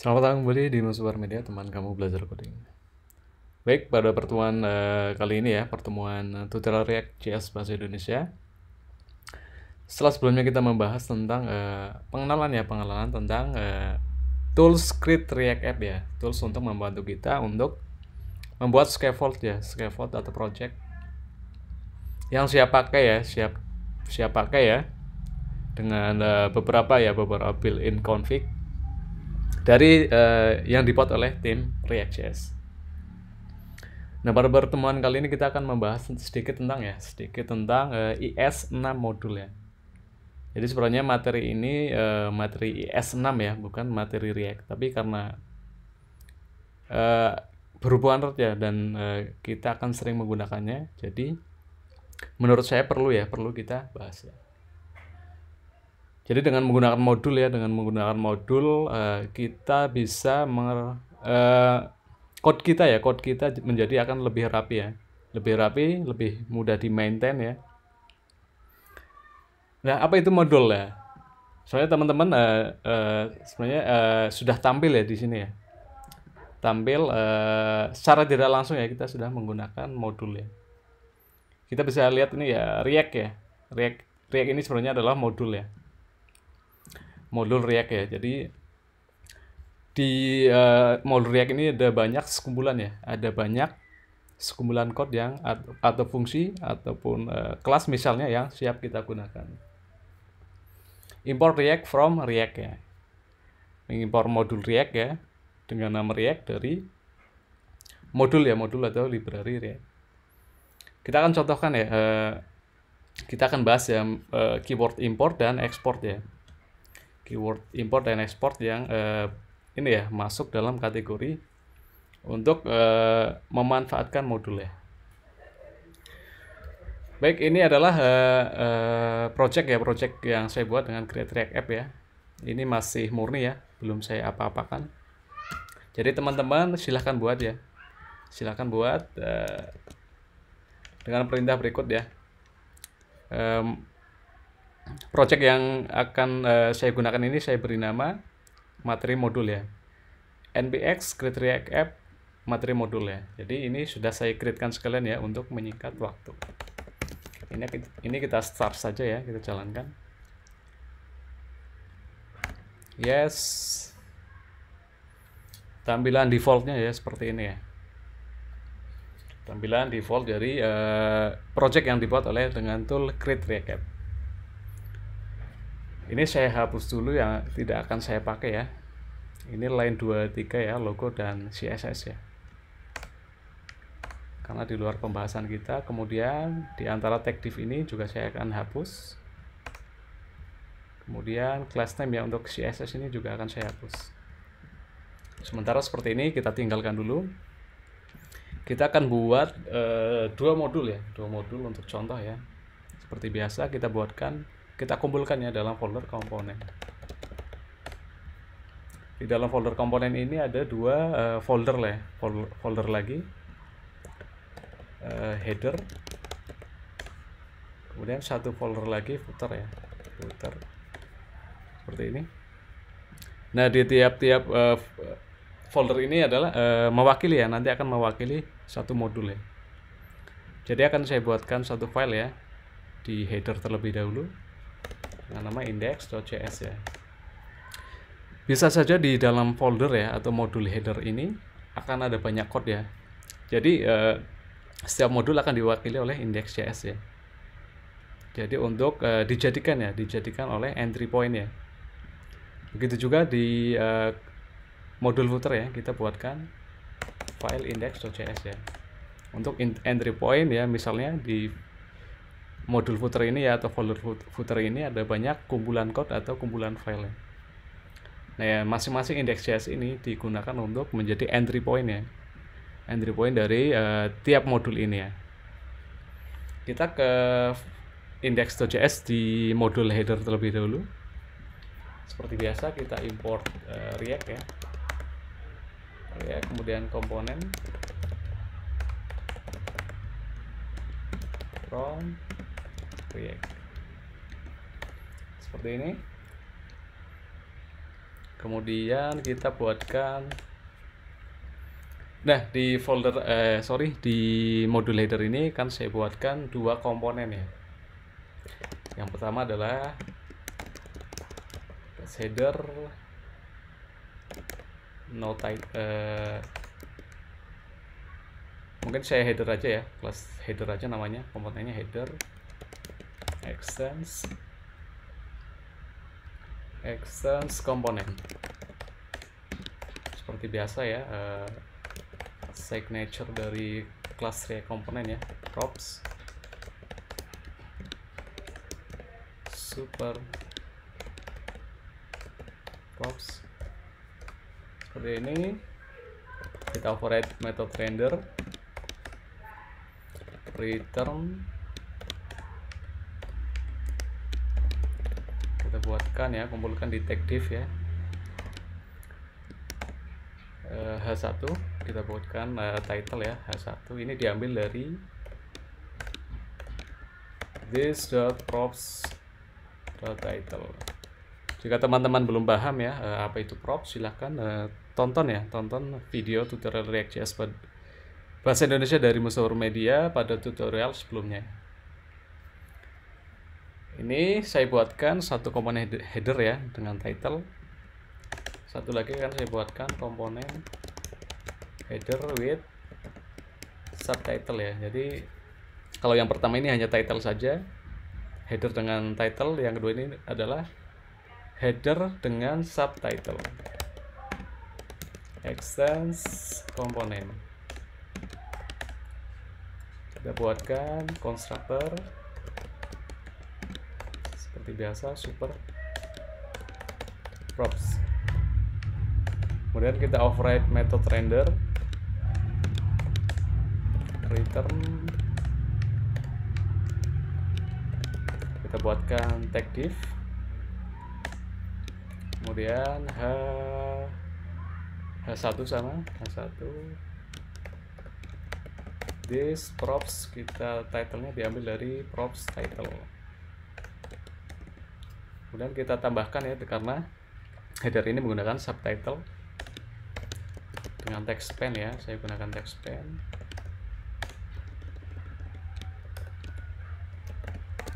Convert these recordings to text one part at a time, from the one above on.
Selamat datang kembali di Musubar Media, teman kamu belajar coding. Baik, pada pertemuan kali ini ya, pertemuan tutorial React JS bahasa Indonesia. Setelah sebelumnya kita membahas tentang pengenalan tentang tools create React App ya, tools untuk membantu kita untuk membuat scaffold ya, scaffold atau project yang siap pakai ya, siap pakai ya, dengan beberapa built-in config dari yang dibuat oleh tim React.js. Nah, pada pertemuan kali ini kita akan membahas sedikit tentang IS6 modul ya. Jadi sebenarnya materi ini materi IS6 ya, bukan materi React. Tapi karena berhubungan erat ya, dan kita akan sering menggunakannya, jadi menurut saya perlu kita bahas ya. Jadi dengan menggunakan modul kita bisa code kita menjadi akan lebih rapi ya, lebih mudah di maintain ya. Nah, apa itu modul ya? Soalnya teman-teman sebenarnya sudah tampil ya di sini ya, tampil secara tidak langsung ya, kita sudah menggunakan modul ya. Kita bisa lihat ini ya, React ya, React ini sebenarnya adalah modul ya, modul React ya. Jadi di modul React ini ada banyak sekumpulan ya, ada banyak sekumpulan code yang atau fungsi ataupun kelas misalnya yang siap kita gunakan. Import React from React ya, mengimpor modul React ya dengan nama React dari modul atau library React. Kita akan contohkan ya, kita akan bahas ya keyword import dan export ya, keyword import dan export yang ini ya masuk dalam kategori untuk memanfaatkan modul ya. Baik, ini adalah project yang saya buat dengan Create React App ya. Ini masih murni ya, belum saya apa-apakan. Jadi teman-teman silahkan buat ya, silahkan buat dengan perintah berikut ya. Project yang akan saya gunakan ini saya beri nama materi modul ya, npx create react app materi modul ya. Jadi ini sudah saya createkan sekalian ya untuk menyingkat waktu. Ini kita start saja ya, kita jalankan. Yes, tampilan defaultnya ya seperti ini ya, tampilan default dari project yang dibuat oleh dengan tool create react app. Ini saya hapus dulu yang tidak akan saya pakai ya. Ini line 23 ya, logo dan CSS ya, karena di luar pembahasan kita. Kemudian di antara tag div ini juga saya akan hapus. Kemudian class name ya untuk CSS ini juga akan saya hapus. Sementara seperti ini kita tinggalkan dulu. Kita akan buat dua modul untuk contoh ya. Seperti biasa kita kumpulkan ya dalam folder komponen. Di dalam folder komponen ini ada dua folder lah, folder lagi, header, kemudian satu folder lagi footer ya, footer seperti ini. Nah, di tiap-tiap folder ini adalah mewakili ya, nanti akan mewakili satu modul ya. Jadi akan saya buatkan satu file ya di header terlebih dahulu dengan nama index.js ya. Bisa saja di dalam folder ya atau modul header ini akan ada banyak code ya. Jadi setiap modul akan diwakili oleh index.js ya. Jadi untuk dijadikan oleh entry point ya. Begitu juga di modul footer ya, kita buatkan file index.js ya. Untuk entry point ya, misalnya di modul footer ini ya atau folder footer ini ada banyak kumpulan code atau kumpulan file ya. Nah ya, masing-masing index.js ini digunakan untuk menjadi entry point ya, entry point dari tiap modul ini ya. Kita ke index.js di modul header terlebih dahulu. Seperti biasa kita import React ya, kemudian komponen from React seperti ini. Kemudian kita buatkan, nah di di modul header ini kan saya buatkan dua komponen ya. Yang pertama adalah header no title, mungkin saya header aja ya, kelas header aja namanya, komponennya header extends komponen. Seperti biasa ya, signature dari kelas React komponen ya, props super props. Seperti ini. Kita override method render, return, kita buatkan ya, kumpulkan di tag div ya, H1 kita buatkan title ya, H1 ini diambil dari this.props.title. Jika teman-teman belum paham ya apa itu props, silahkan tonton video tutorial React.js bahasa Indonesia dari Mushur Media pada tutorial sebelumnya. Ini saya buatkan satu komponen header ya dengan title. Satu lagi kan saya buatkan komponen header with subtitle ya. Jadi kalau yang pertama ini hanya title saja, header dengan title. Yang kedua ini adalah header dengan subtitle. Extends komponen. Kita buatkan konstruktor seperti biasa, super props. Kemudian kita override method render, return, kita buatkan tag div, kemudian H1 sama H1 this props, kita titlenya diambil dari props title. Kemudian kita tambahkan ya, karena header ini menggunakan subtitle dengan text span ya, saya gunakan text span.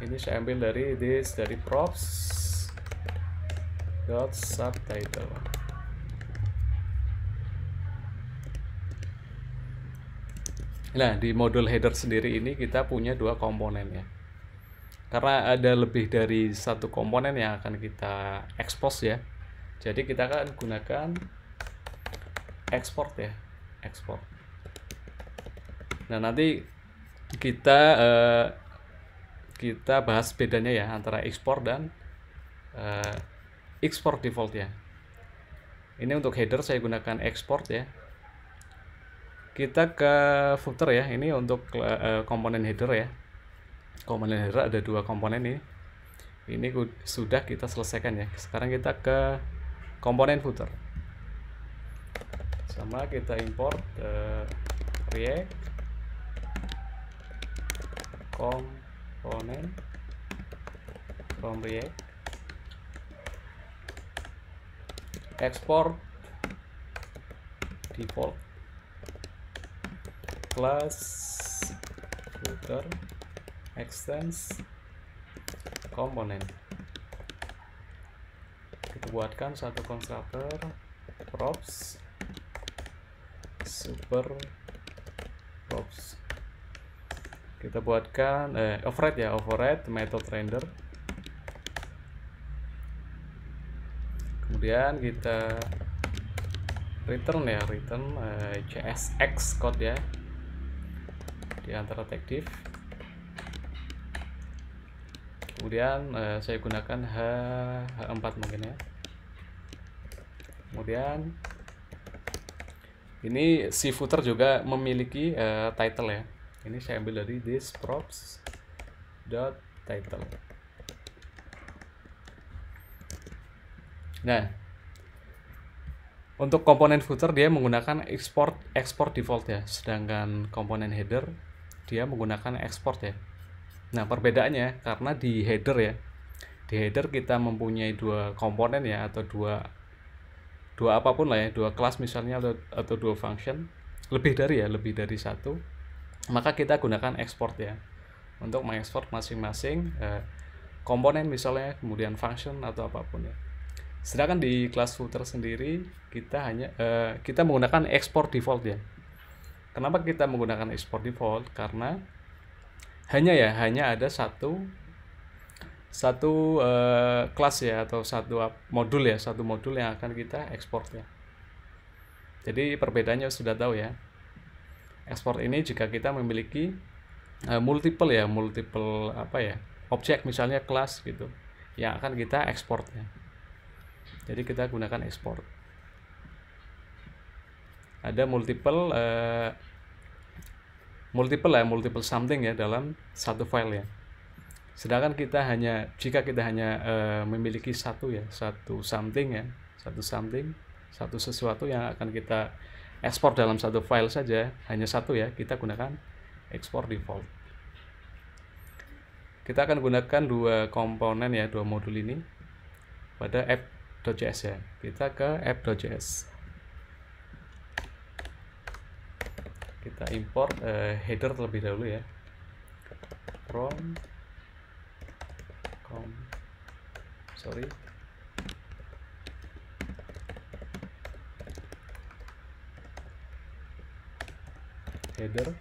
Ini saya ambil dari dari props dot subtitle. Nah, di modul header sendiri ini kita punya dua komponen ya. Karena ada lebih dari satu komponen yang akan kita expose ya. Jadi kita akan gunakan export ya, export. Nah, nanti kita bahas bedanya ya antara export dan export default ya. Ini untuk header saya gunakan export ya. Kita ke footer ya, ini untuk komponen header ya. Komponen header ada dua komponen ini. Ini sudah kita selesaikan ya. Sekarang kita ke komponen footer. Sama kita import React komponen from React, export default plus footer extends komponen. Kita buatkan satu konstruktor props super props. Kita buatkan override method render. Kemudian kita return JSX code ya di antara tag div. Kemudian saya gunakan H4 mungkin ya. Kemudian ini si footer juga memiliki title ya. Ini saya ambil dari this props dot title. Nah, untuk komponen footer dia menggunakan export default ya, sedangkan komponen header dia menggunakan export ya. Nah, perbedaannya karena di header ya, di header kita mempunyai dua komponen ya, atau dua dua apapun lah ya, dua kelas misalnya atau dua function, lebih dari satu, maka kita gunakan export ya untuk mengekspor masing-masing komponen misalnya, kemudian function atau apapun ya. Sedangkan di kelas footer sendiri kita menggunakan export default ya. Kenapa kita menggunakan export default? Karena hanya ada satu kelas ya, atau satu modul yang akan kita ekspor ya. Jadi perbedaannya sudah tahu ya. Ekspor ini jika kita memiliki multiple objek, misalnya kelas gitu, yang akan kita ekspor ya. Jadi kita gunakan ekspor. Ada multiple something ya dalam satu file ya. Sedangkan jika kita hanya memiliki satu something, satu sesuatu yang akan kita ekspor dalam satu file saja, hanya satu ya, kita gunakan export default. Kita akan gunakan dua komponen ya, dua modul ini pada app.js ya. Kita ke app.js. Kita import header terlebih dahulu ya. Header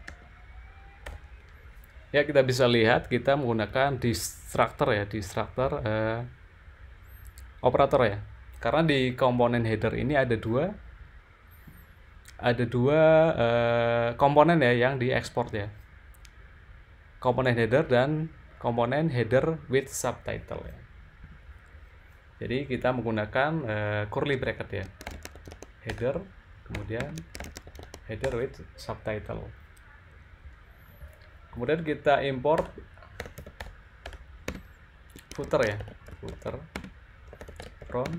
ya, kita bisa lihat kita menggunakan destructor operator ya, karena di komponen header ini ada dua komponen ya yang diekspor ya, komponen header dan komponen header with subtitle ya. Jadi kita menggunakan curly bracket ya, header kemudian header with subtitle. Kemudian kita import footer ya, footer from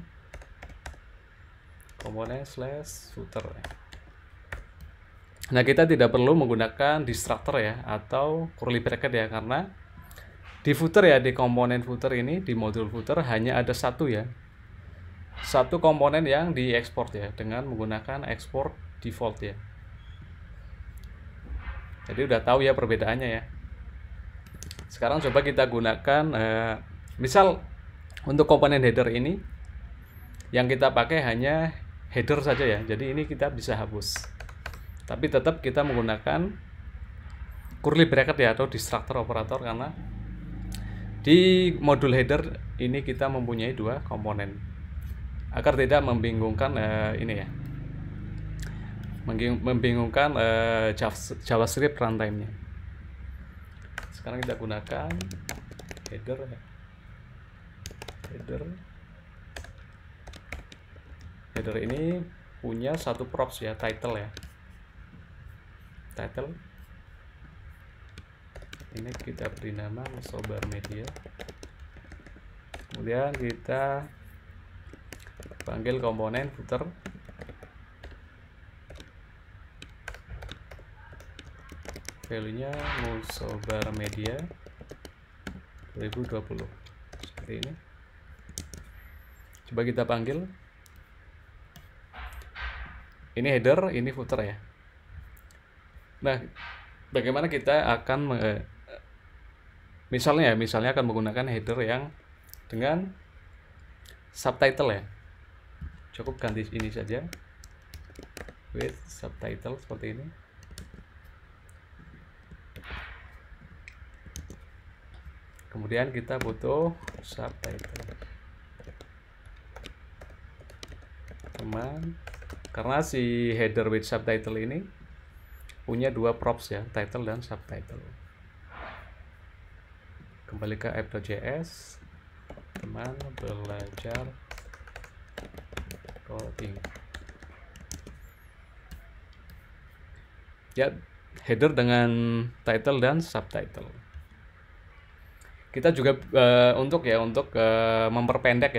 komponen /footer ya. Nah, kita tidak perlu menggunakan destructor ya atau curly bracket ya, karena di footer ya, di komponen footer ini, di modul footer hanya ada satu komponen yang diekspor ya dengan menggunakan export default ya. Jadi udah tahu ya perbedaannya ya. Sekarang coba kita gunakan misal untuk komponen header ini yang kita pakai hanya header saja ya, jadi ini kita bisa hapus, tapi tetap kita menggunakan curly bracket ya atau destructor operator, karena di modul header ini kita mempunyai dua komponen agar tidak membingungkan JavaScript runtime-nya. Sekarang kita gunakan header ya. Header ini punya satu props ya, title ya. Title ini kita beri nama Sobar Media. Kemudian kita panggil komponen footer. Value-nya Musobar Media 2020 seperti ini. Coba kita panggil. Ini header, ini footer ya. Nah, bagaimana kita akan misalnya akan menggunakan header yang dengan subtitle ya. Cukup ganti ini saja with subtitle seperti ini. Kemudian kita butuh subtitle. Karena si header with subtitle ini punya dua props ya, title dan subtitle. Kembali ke app.js, teman belajar coding. Ya, header dengan title dan subtitle. Kita juga untuk memperpendek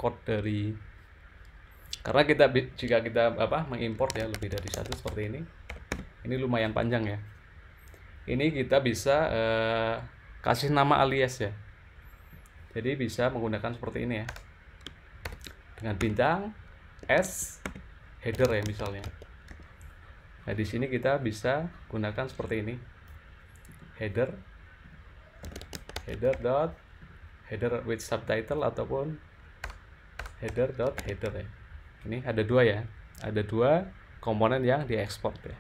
code dari, karena jika kita mengimport ya lebih dari satu seperti ini lumayan panjang ya. Ini kita bisa kasih nama alias ya. Jadi bisa menggunakan seperti ini ya, dengan bintang as header ya misalnya. Nah, di sini kita bisa gunakan seperti ini. Header dot header with subtitle ataupun header dot header ya. Ini ada dua ya. Ada dua komponen yang diekspor ya.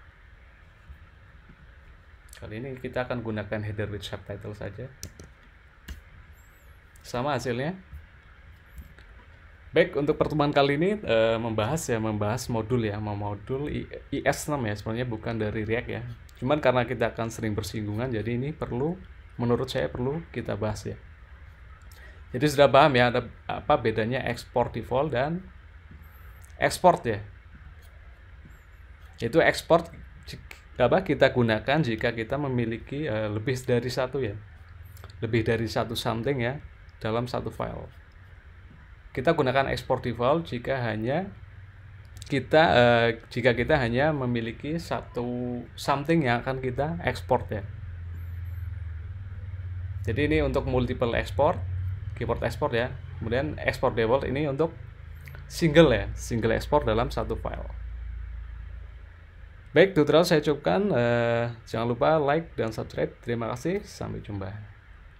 Kali ini kita akan gunakan header with subtitle saja. Sama hasilnya. Baik, untuk pertemuan kali ini membahas modul ya, modul IS6 ya, sebenarnya bukan dari React ya. Cuman karena kita akan sering bersinggungan, jadi ini menurut saya perlu kita bahas ya. Jadi sudah paham ya ada apa bedanya export default dan export ya. Yaitu export kita gunakan jika kita memiliki lebih dari satu ya. Lebih dari satu something ya dalam satu file. Kita gunakan export default jika kita hanya memiliki satu something yang akan kita export ya. Jadi ini untuk multiple export, keyboard export ya. Kemudian export default ini untuk single export dalam satu file. Baik, tutorial saya cukupkan. Jangan lupa like dan subscribe. Terima kasih, sampai jumpa.